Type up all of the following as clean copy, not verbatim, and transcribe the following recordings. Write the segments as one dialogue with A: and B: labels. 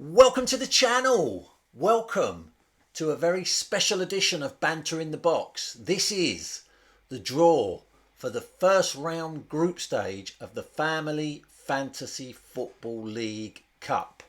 A: Welcome to the channel. Welcome to a very special edition of Banter in the Box. This is the draw for the first round group stage of the Family Fantasy Football League Cup.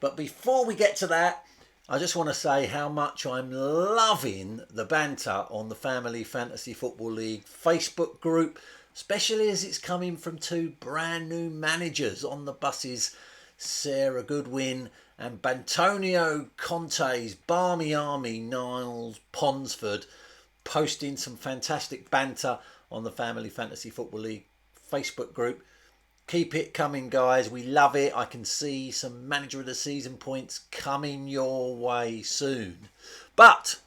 A: But before we get to that, I just want to say how much I'm loving the banter on the Family Fantasy Football League Facebook group, especially as it's coming from two brand new managers on the buses, Sarah Goodwin and Bantonio Conte's Barmy Army Niles Ponsford, posting some fantastic banter on the Family Fantasy Football League Facebook group. Keep it coming, guys. We love it. I can see some Manager of the Season points coming your way soon. But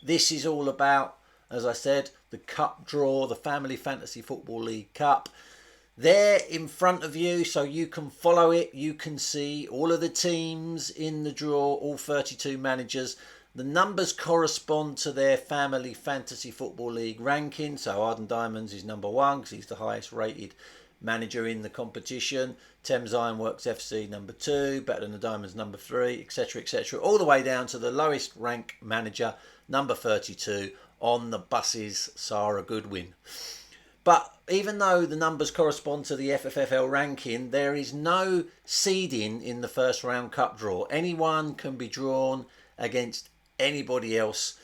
A: this is all about, as I said, the cup draw, the Family Fantasy Football League Cup. There in front of you, so you can follow it. You can see all of the teams in the draw, all 32 managers. The numbers correspond to their Family Fantasy Football League ranking. So Arden Diamonds is number one because he's the highest rated manager in the competition. Thames Ironworks FC number 2, Better Than the Diamonds number 3, etc, etc, all the way down to the lowest rank manager, number 32 on the buses, Sarah Goodwin. But even though the numbers correspond to the FFFL ranking, there is no seeding in the first round cup draw. Anyone can be drawn against anybody else,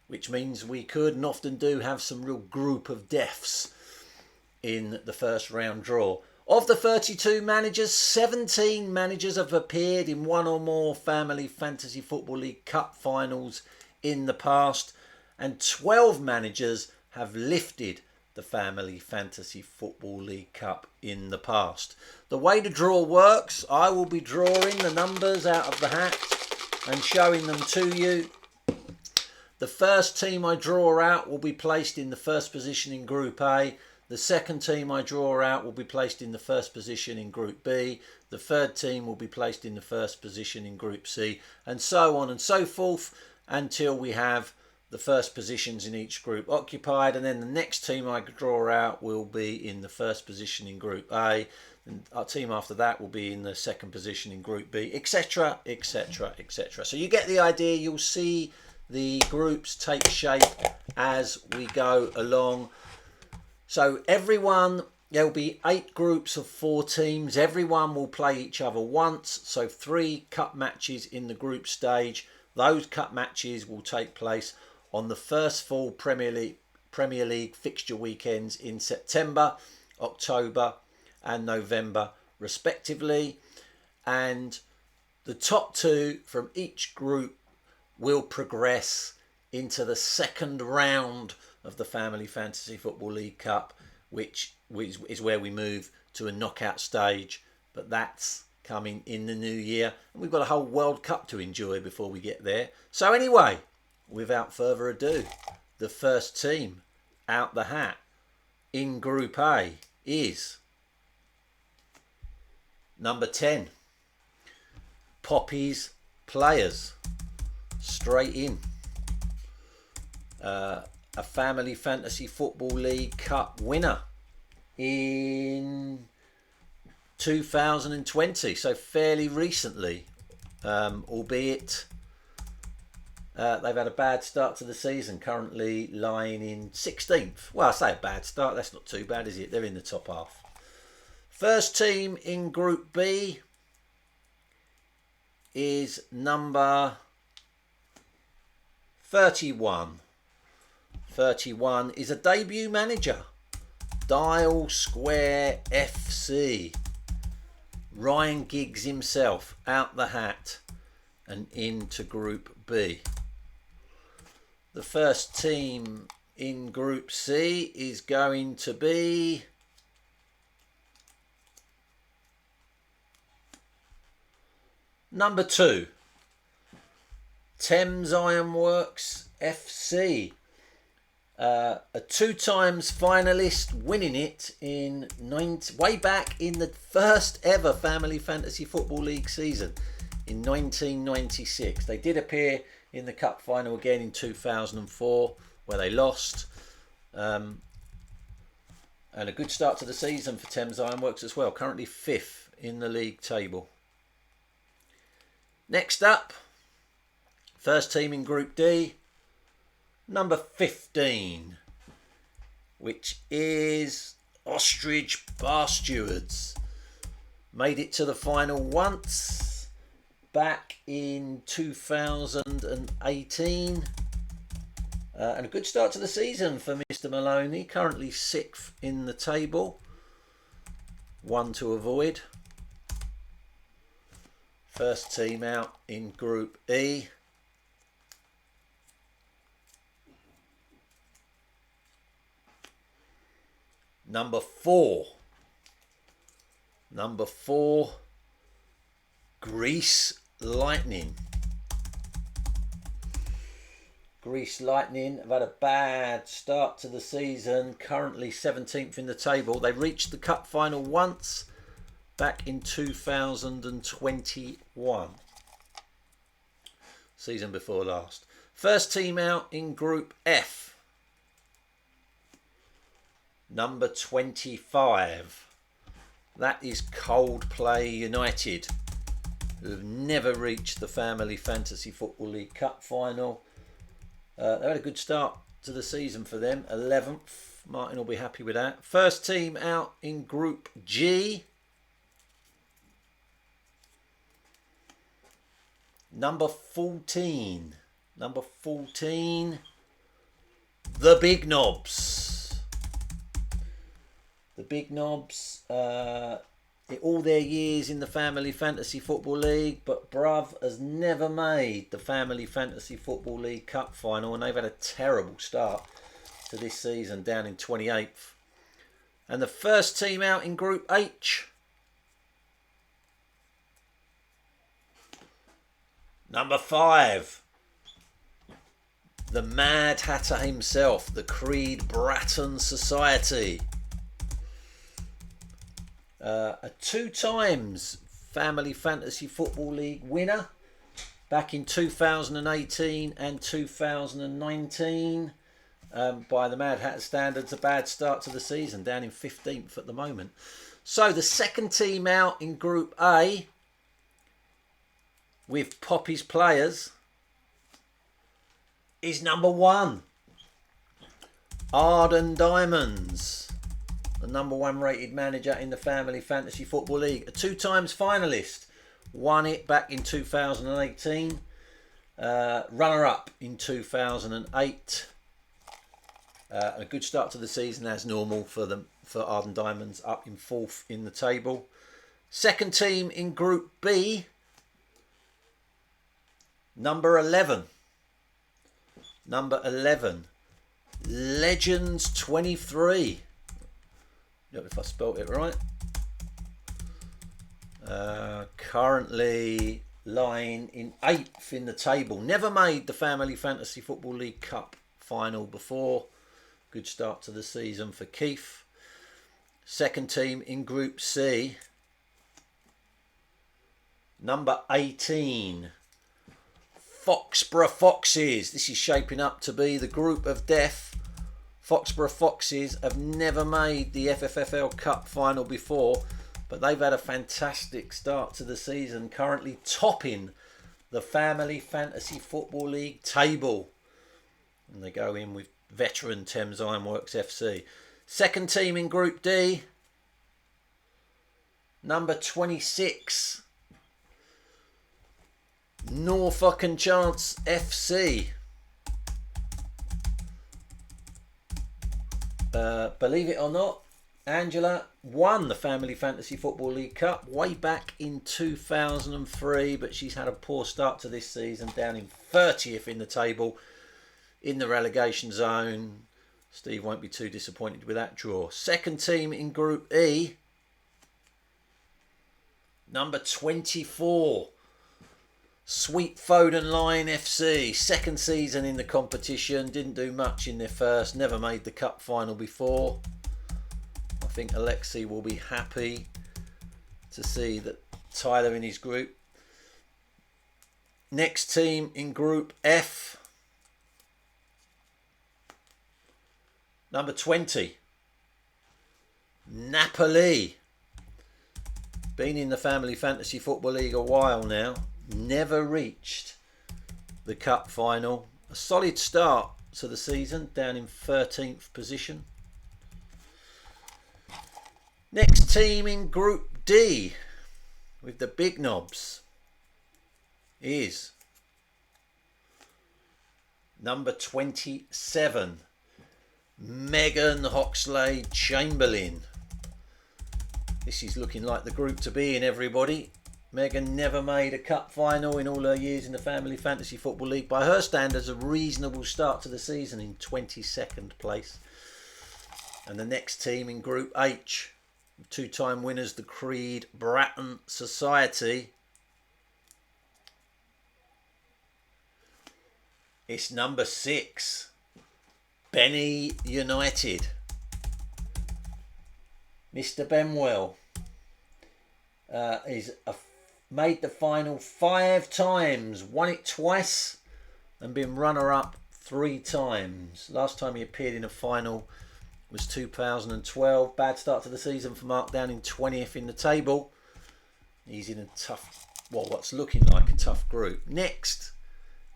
A: which means we could and often do have some real group of deaths in the first round draw. Of the 32 managers, 17 managers have appeared in one or more Family Fantasy Football League Cup finals in the past, and 12 managers have lifted the Family Fantasy Football League Cup in the past. The way the draw works, I will be drawing the numbers out of the hat and showing them to you. The first team I draw out will be placed in the first position in Group A. The second team I draw out will be placed in the first position in Group B. The third team will be placed in the first position in Group C, and so on and so forth until we have the first positions in each group occupied, and then the next team I draw out will be in the first position in Group A, and our team after that will be in the second position in Group B, etc, etc, etc. So you get the idea. You'll see the groups take shape as we go along. So everyone, there'll be 8 groups of 4 teams. Everyone will play each other once, so 3 cup matches in the group stage. Those cup matches will take place on the first full Premier League fixture weekends in September, October and November respectively. And the top 2 from each group will progress into the second round of the Family Fantasy Football League Cup, which is where we move to a knockout stage. But that's coming in the new year, and we've got a whole World Cup to enjoy before we get there. So anyway, without further ado, the first team out the hat in Group A is number 10, Poppy's Players. Straight in. A Family Fantasy Football League Cup winner in 2020, so fairly recently, albeit they've had a bad start to the season, currently lying in 16th. Well, I say a bad start, that's not too bad, is it? They're in the top half. First team in Group B is number 31. 31 is a debut manager, Dial Square FC. Ryan Giggs himself out the hat and into Group B. The first team in Group C is going to be number 2, Thames Ironworks FC. A 2 times finalist, winning it in way back in the first ever Family Fantasy Football League season in 1996. They did appear in the cup final again in 2004, where they lost. And a good start to the season for Thames Ironworks as well. Currently 5th in the league table. Next up, first team in Group D, number 15, which is Ostrich Bar Stewards. Made it to the final once back in 2018. And a good start to the season for Mr. Maloney. Currently 6th in the table. 1 to avoid. First team out in Group E. Number 4. Number 4, Grease Lightning. Grease Lightning have had a bad start to the season. Currently 17th in the table. They reached the cup final once back in 2021. Season before last. First team out in Group F. Number 25. That is Coldplay United, who have never reached the Family Fantasy Football League Cup final. They had a good start to the season for them, 11th. Martin will be happy with that. First team out in Group G. Number 14. Number 14, the Big Knobs. The Big Knobs, all their years in the Family Fantasy Football League, but bruv has never made the Family Fantasy Football League Cup final, and they've had a terrible start to this season, down in 28th. And the first team out in Group H, number 5, the Mad Hatter himself, the Creed Bratton Society. A 2 times Family Fantasy Football League winner back in 2018 and 2019. By the Mad Hatter standards, a bad start to the season, down in 15th at the moment. So the second team out in Group A with Poppy's players is number 1, Arden Diamonds. The number 1 rated manager in the Family Fantasy Football League. A 2 times finalist. Won it back in 2018. Runner-up in 2008. A good start to the season as normal for Arden Diamonds, up in 4th in the table. Second team in Group B. Number 11. Number 11. Legends 23. If I spelt it right. Currently lying in 8th in the table. Never made the Family Fantasy Football League Cup final before. Good start to the season for Keith. Second team in Group C. Number 18. Foxborough Foxes. This is shaping up to be the group of death. Foxborough Foxes have never made the FFFL Cup final before, but they've had a fantastic start to the season, currently topping the Family Fantasy Football League table. And they go in with veteran Thames Ironworks FC. Second team in Group D, number 26, Norfolk and Chance FC. Believe it or not, Angela won the Family Fantasy Football League Cup way back in 2003, but she's had a poor start to this season, down in 30th in the table, in the relegation zone. Steve won't be too disappointed with that draw. Second team in Group E, number 24, Sweet Foden Line FC. Second season in the competition, didn't do much in their first, never made the cup final before. I think Alexi will be happy to see that Tyler in his group. Next team in Group F, number 20, Napoli. Been in the Family Fantasy Football League a while now. never reached the cup final. A solid start to the season, down in 13th position. Next team in Group D with the big knobs is number 27, Megan Hoxlade Chamberlain. This is looking like the group to be in, everybody. Megan never made a cup final in all her years in the Family Fantasy Football League. By her standards, a reasonable start to the season in 22nd place. And the next team in Group H, two-time winners, the Creed Bratton Society. It's number 6, Benny United. Mr. Benwell made the final 5 times, won it twice, and been runner-up 3 times. Last time he appeared in a final was 2012. Bad start to the season for Mark, down in 20th in the table. He's in a tough, well, what's looking like a tough group. Next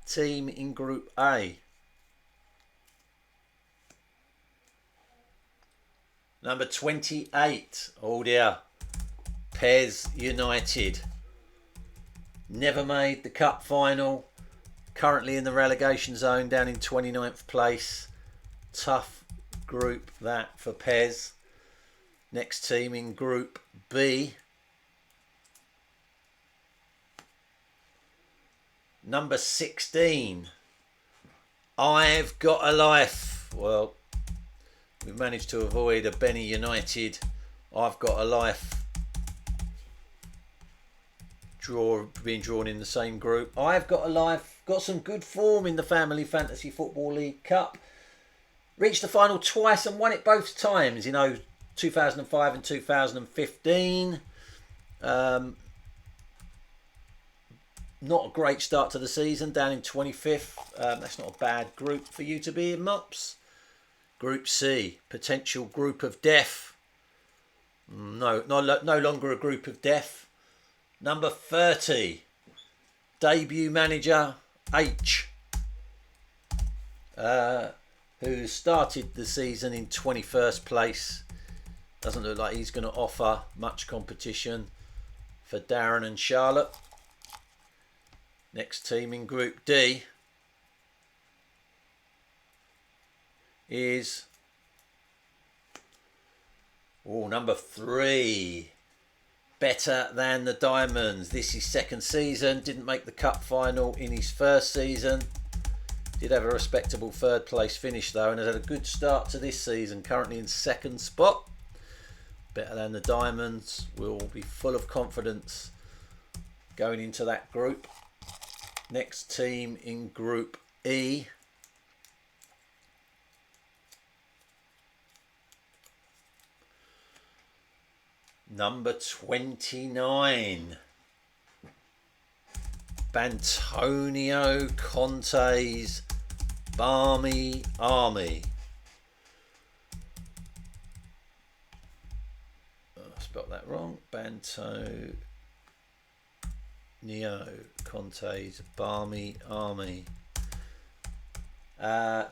A: team in Group A. Number 28. Oh dear. Pez United. Never made the cup final. Currently in the relegation zone, down in 29th place. Tough group that for Pez. Next team in Group B. Number 16. I've Got a Life. Well, we've managed to avoid a Benny United I've Got a Life being drawn in the same group. I've Got a Life got some good form in the Family Fantasy Football League Cup. Reached the final twice and won it both times, 2005 and 2015. Not a great start to the season, down in 25th. That's not a bad group for you to be in, Mops. Group C, potential group of death. No longer a group of death. Number 30, debut manager H, who started the season in 21st place. Doesn't look like he's going to offer much competition for Darren and Charlotte. Next team in Group D is number 3, Better Than the Diamonds. This is second season, didn't make the cup final in his first season. Did have a respectable 3rd place finish though, and has had a good start to this season, currently in 2nd spot. Better Than the Diamonds will be full of confidence going into that group. Next team in Group E number 29, Antonio Conte's Barmy Army. I spelled that wrong. Antonio Conte's Barmy Army.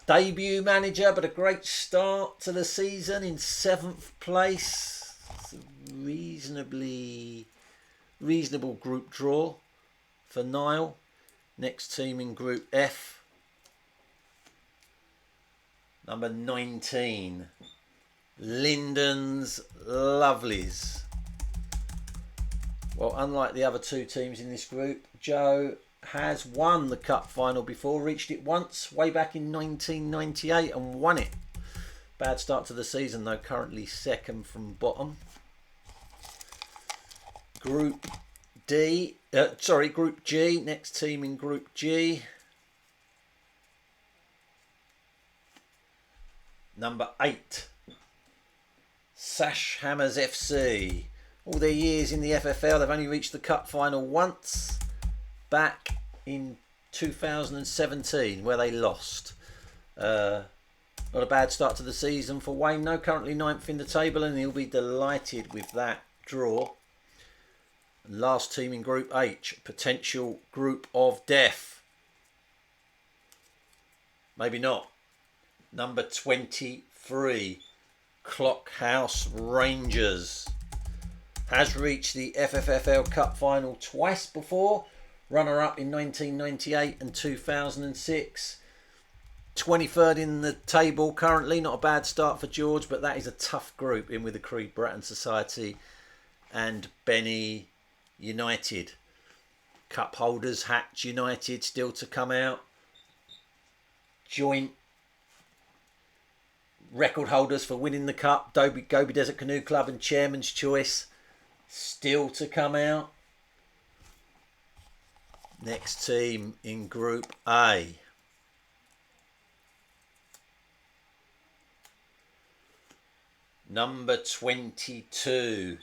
A: Debut manager, but a great start to the season in 7th place. It's a reasonable group draw for Niall. Next team in Group F, number 19, Lyndon's Lovelies. Well, unlike the other 2 teams in this group, Joe has won the cup final before, reached it once way back in 1998 and won it. Bad start to the season though, currently 2nd from bottom. Group G, next team in Group G. Number 8, Sash Hammers FC. All their years in the FFL, they've only reached the cup final once, back in 2017, where they lost. Not a bad start to the season for Wayne, though. Currently 9th in the table, and he'll be delighted with that draw. And last team in Group H, potential group of death. Maybe not. Number 23, Clockhouse Rangers. Has reached the FFFL Cup final twice before. Runner-up in 1998 and 2006. 23rd in the table currently. Not a bad start for George, but that is a tough group in with the Creed Bratton Society and Benny United. Cup holders, Hatch United still to come out. Joint record holders for winning the cup, Gobi Desert Canoe Club and Chairman's Choice still to come out. Next team in Group A. Number 22.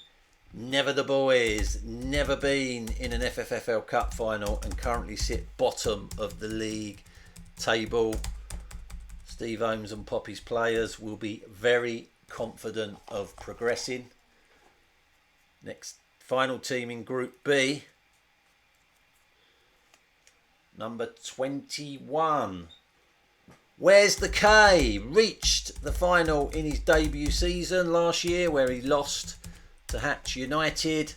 A: Never the Boys. Never been in an FFFL Cup final and currently sit bottom of the league table. Steve Holmes and Poppy's players will be very confident of progressing. Next final team in Group B. Number 21. Where's the K? Reached the final in his debut season last year where he lost to Hatch United.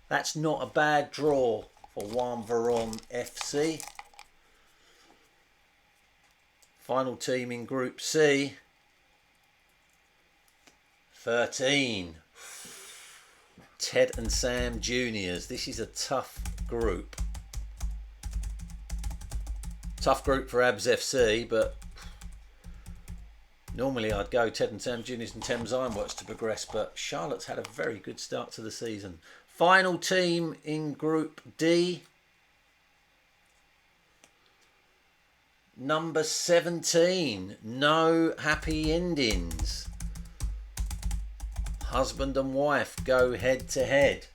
A: That's not a bad draw for Juan Veron FC. Final team in Group C. 13. Ted and Sam Juniors. This is a tough group. Tough group for Abs FC, but normally I'd go Ted and Sam Juniors and Thames Ironworks to progress, but Charlotte's had a very good start to the season. Final team in Group D. Number 17. No happy endings. Husband and wife go head to head.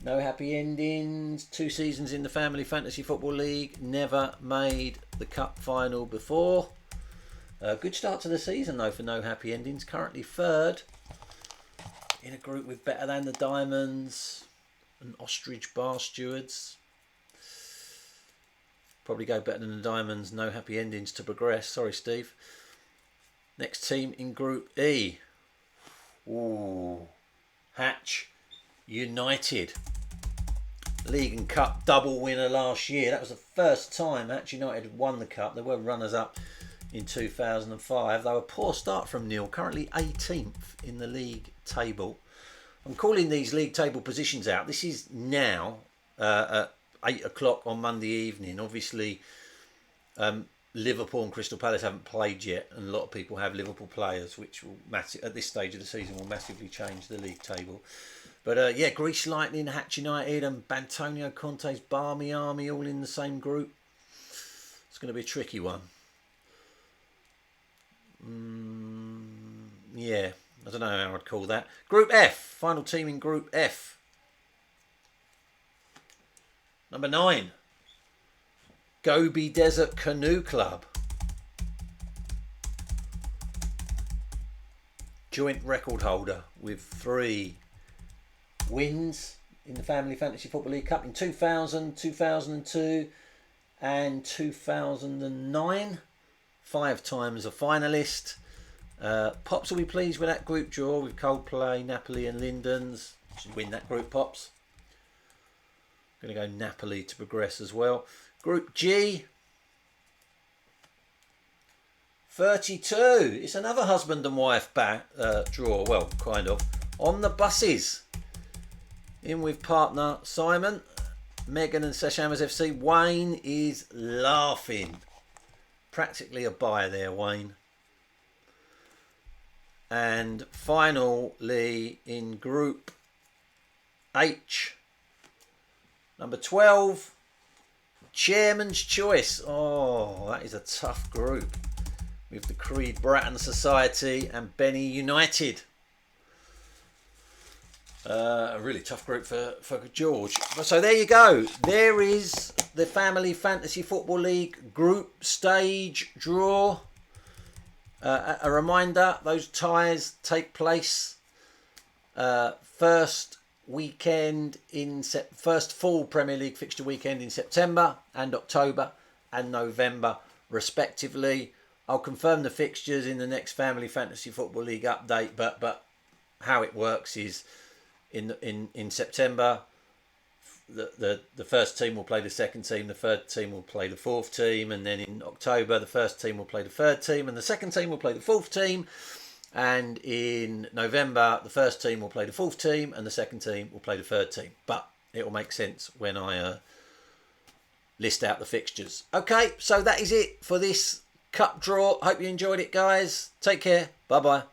A: No happy endings. 2 seasons in the Family Fantasy Football League. Never made the cup final before. Good start to the season though for No Happy Endings. Currently 3rd in a group with Better Than the Diamonds and Ostrich Bar Stewards. Probably go Better Than the Diamonds. No Happy Endings to progress. Sorry, Steve. Next team in Group E. Ooh, Hatch United. League and Cup double winner last year. That was the first time Hatch United had won the cup. They were runners-up in 2005. They were a poor start from Neil, currently 18th in the league table. I'm calling these league table positions out. This is now at 8 o'clock on Monday evening. Obviously, Liverpool and Crystal Palace haven't played yet, and a lot of people have Liverpool players, which will at this stage of the season will massively change the league table. But yeah, Greece Lightning, Hatch United and Bantonio Conte's Barmy Army all in the same group. It's going to be a tricky one. Yeah, I don't know how I'd call that. Group F, final team in Group F. Number 9, Gobi Desert Canoe Club. Joint record holder with 3 wins in the Family Fantasy Football League Cup in 2000, 2002 and 2009. 5 times a finalist. Pops will be pleased with that group draw with Coldplay, Napoli and Lindens. Should win that group, Pops. Going to go Napoli to progress as well. Group G. 32. It's another husband and wife draw. Well, kind of. On the buses. In with partner Simon, Megan and Seshamas FC. Wayne is laughing. Practically a buy there, Wayne. And finally in Group H, number 12, Chairman's Choice. Oh, that is a tough group with the Creed Bratton Society and Benny United. A really tough group for George. So there you go. There is the Family Fantasy Football League group stage draw. A reminder, those ties take place. First weekend first full Premier League fixture weekend in September and October and November respectively. I'll confirm the fixtures in the next Family Fantasy Football League update, but how it works is in September the first team will play the second team, the third team will play the fourth team, and then in October the first team will play the third team and the second team will play the fourth team, and in November the first team will play the fourth team and the second team will play the third team. But it will make sense when I list out the fixtures. Okay, so that is it for this cup draw. Hope you enjoyed it, guys. Take care. Bye bye.